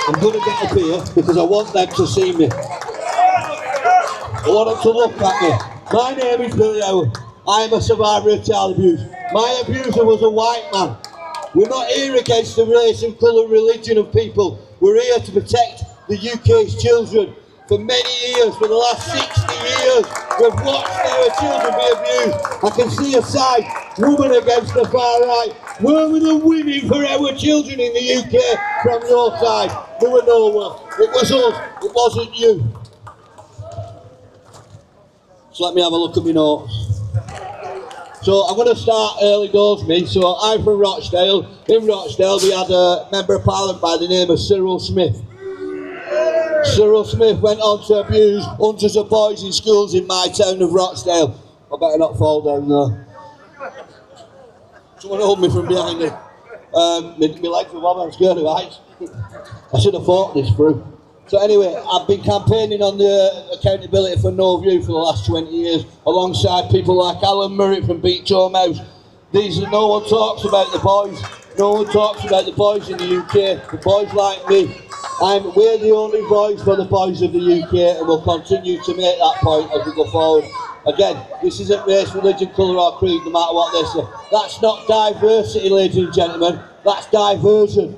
I'm going to get up here because I want them to see me. I want them to look at me. My name is Billy Howard. I am a survivor of child abuse. My abuser was a white man. We're not here against the race and colour, religion of people. We're here to protect the UK's children. For many years, for the last 60 years, we've watched our children be abused. I can see a side, woman against the far right. Where were the women for our children in the UK from your side? They were nowhere. It was us, it wasn't you. So let me have a look at my notes. So I'm going to start early doors me. So I'm from Rochdale. In Rochdale we had a Member of Parliament by the name of Cyril Smith. Cyril Smith went on to abuse hundreds of boys in schools in my town of Rochdale. I better not fall down there. Someone hold me from behind me. My legs were wobbling, I'm scared of heights. I should have thought this through. So anyway, I've been campaigning on the accountability for No View for the last 20 years, alongside people like Alan Murray from Beach Home House. No one talks about the boys. No one talks about the boys in the UK, the boys like me. We're the only voice for the boys of the UK, and we'll continue to make that point as we go forward. Again, this isn't race, religion, colour or creed, no matter what they say. That's not diversity, ladies and gentlemen, that's diversion.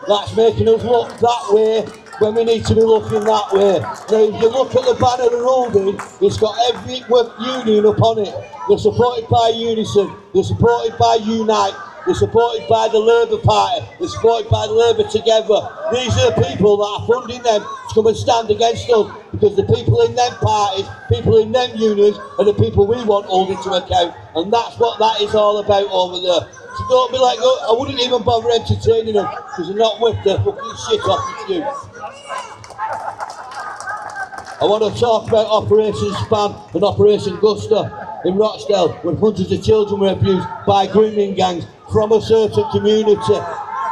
That's making us look that way when we need to be looking that way. Now, if you look at the banner they're holding, it's got every union up on it. They're supported by Unison, they're supported by Unite, they're supported by the Labour Party, they're supported by the Labour Together. These are the people that are funding them to come and stand against us, because the people in them parties, people in them unions, are the people we want holding to account. And that's what that is all about over there. So don't be like, oh, I wouldn't even bother entertaining them, because they're not with the fucking shit off with you. I want to talk about Operation Spam and Operation Gusto in Rochdale, when hundreds of children were abused by grooming gangs from a certain community.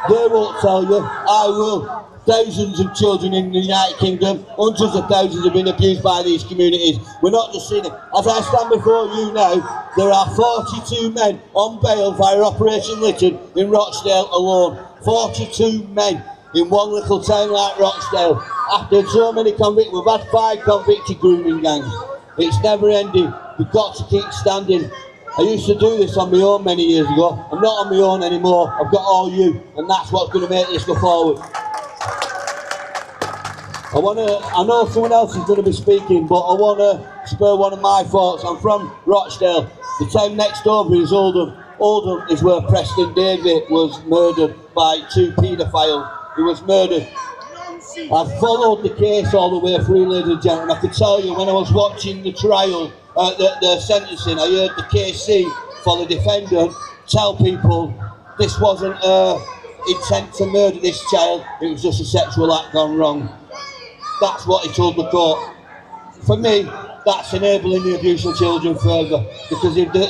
They won't tell you, I will. Thousands of children in the United Kingdom, hundreds of thousands have been abused by these communities. We're not just seeing it. As I stand before you now, there are 42 men on bail via Operation Lytton in Rochdale alone. 42 men in one little town like Rochdale. After so many convicts, we've had 5 convicted grooming gangs. It's never ending. We've got to keep standing. I used to do this on my own many years ago. I'm not on my own anymore. I've got all you, and that's what's going to make this go forward. I know someone else is going to be speaking, but I want to spur one of my thoughts. I'm from Rochdale. The town next over is Oldham. Oldham is where Preston David was murdered by 2 paedophiles. He was murdered. I've followed the case all the way through, ladies and gentlemen. I can tell you, when I was watching the trial, the sentencing, I heard the KC for the defendant tell people this wasn't intent to murder this child, it was just a sexual act gone wrong. That's what he told the court. For me, that's enabling the abuse of children further, because if the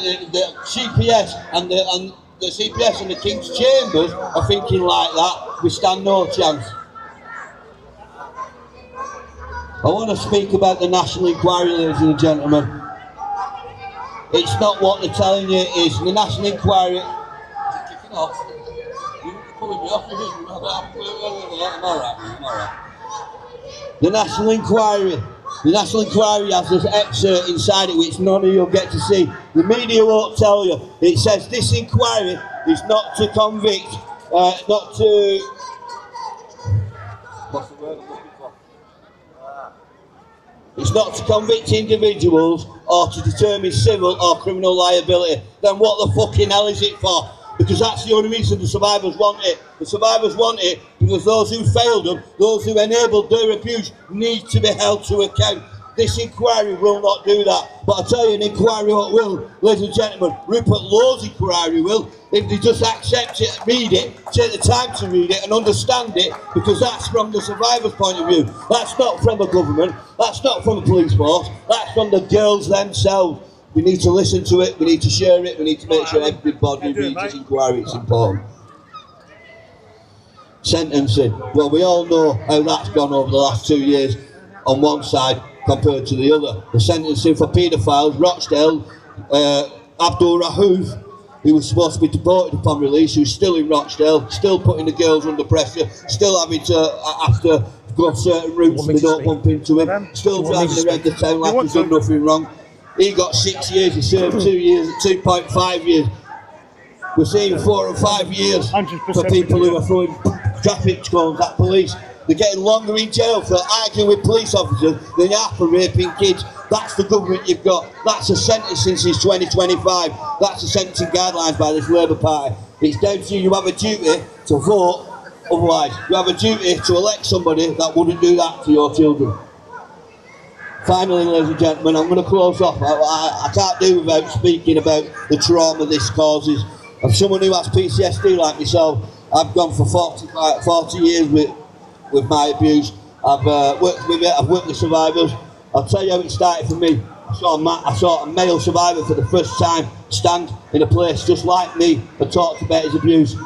CPS and the CPS and the King's Chambers are thinking like that, we stand no chance. I want to speak about the National Inquiry, ladies and gentlemen. It's not what they're telling you it is. The National Inquiry... Kicking off. You're pulling me off. I'm alright. The National Inquiry has this excerpt inside it which none of you'll get to see. The media won't tell you. It says this inquiry is not to convict, not to... What's the word I'm looking for? It's not to convict individuals or to determine civil or criminal liability. Then what the fucking hell is it for? Because that's the only reason the survivors want it. The survivors want it because those who failed them, those who enabled their abuse, need to be held to account. This inquiry will not do that. But I tell you, an inquiry will, ladies and gentlemen. Rupert Law's inquiry will, if they just accept it, read it, take the time to read it and understand it, because that's from the survivor's point of view. That's not from the government, that's not from the police force, that's from the girls themselves. We need to listen to it, we need to share it, we need to make sure everybody reads this inquiry, it's important. Sentencing. Well, we all know how that's gone over the last 2 years on one side compared to the other. The sentencing for paedophiles, Rochdale, Abdul Rahouf, who was supposed to be deported upon release, who's still in Rochdale, still putting the girls under pressure, still having to have to go certain routes so they don't bump into him, still driving around the town like he's done nothing wrong. He got 6 years, he served 2 years, 2.5 years. We're seeing 4 and 5 years for people who are throwing traffic cones at police. They're getting longer in jail for arguing with police officers than they are for raping kids. That's the government you've got. That's a sentencing since 2025. That's the sentencing guidelines by this Labour Party. It's down to you. You have a duty to vote otherwise. You have a duty to elect somebody that wouldn't do that to your children. Finally, ladies and gentlemen, I'm going to close off. I can't do without speaking about the trauma this causes. As someone who has PTSD like myself, I've gone for 40 years with my abuse. I've worked with it, I've worked with survivors. I'll tell you how it started for me. I saw a male survivor for the first time stand in a place just like me and talk about his abuse.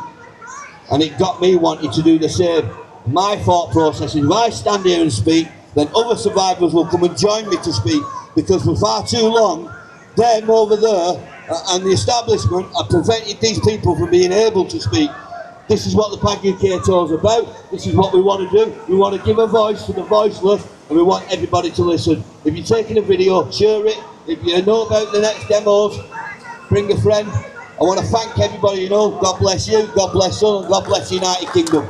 And it got me wanting to do the same. My thought process is if I stand here and speak, then other survivors will come and join me to speak, because for far too long, them over there and the establishment have prevented these people from being able to speak. This is what the Paggy UK Tour is about. This is what we want to do. We want to give a voice to the voiceless, and we want everybody to listen. If you're taking a video, share it. If you know about the next demos, bring a friend. I want to thank everybody you know. God bless you, God bless us, and God bless the United Kingdom.